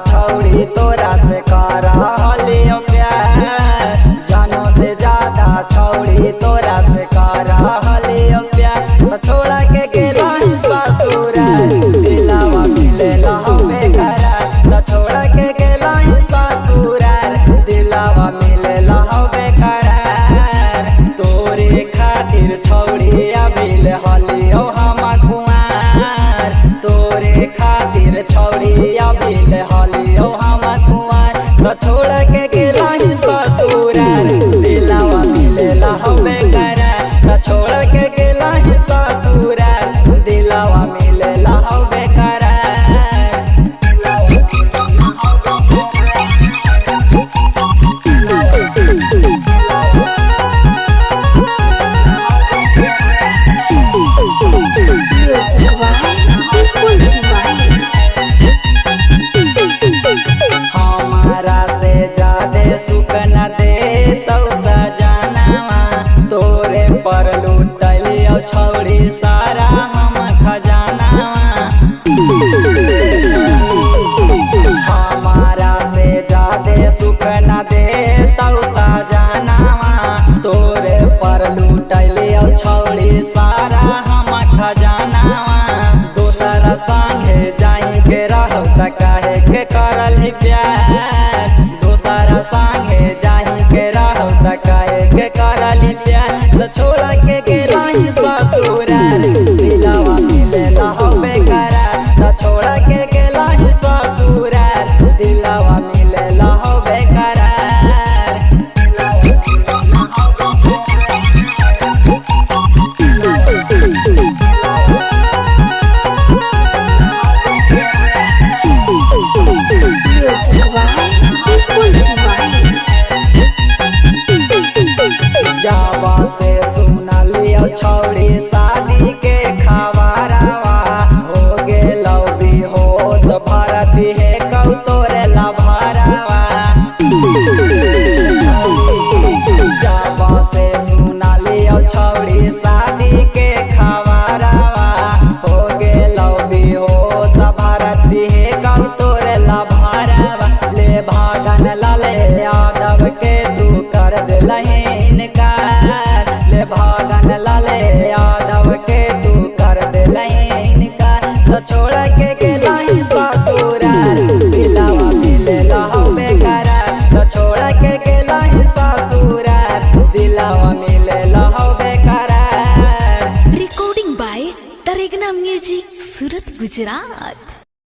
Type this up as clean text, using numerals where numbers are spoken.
छौड़ी तोरा से करलियो प्यार, जानो से ज्यादा छौड़ी तोरा से करलियो प्यार। तो छोड़ा के गेला ससुर दिलावा मिले लहबे करार, तो छोड़ा के गेला ससुर दिलावा मिले लहबे करार। तोरे खातिर छौड़ी अभिल हलियो हम कुआर, तोरे खातिर छौड़ी अभिल हलियो हम कुआर। तो छोड़ के गेला ससुर दिलावा मिले लहबे करार, तो छोड़ के गेला ससुर दिलावा मिले लहबे करार। हमारा से ज्यादा सुख न दे तो सजनवा, तोरे पर लुटलियो छौड़ी सारा हम खजानवा। हमारा से ज्यादा सुख न दे तो सजनवा, तोरे पर लुटलियो छौड़ी सारा हम खजानवा। दोसरा संगे जाई के रहो त काहे के करल प्यार, दोसरा संगे जाई के रहो त काहे के करल प्यार। तो छोड़ के गेला ससुर दिलावा मिले लहबे करार, तो छोड़ के गेला ससुर दिलावा मिले लहबे करार। जावा से सुना लियो छौड़ी शादी के खबरवा, हो गेलो बेहोश भरती है कौ तोरे लभरवा। जावा से सुना लियो छौड़ी शादी के खबरवा, हो गेलो बेहोश भरती है कौ तोरे लभरवा। ले भागन लाले यादव के तू कर दिलहीन कार, ले भागन लाले यादव के तू कर दिलहीन कार। तो छोड़ के गेला ससुर दिलावा मिले लहबे करार, तो छोड़ के गेला ससुर दिलावा मिले लहबे करार। Recording by Taregna music, Surat, Gujarat.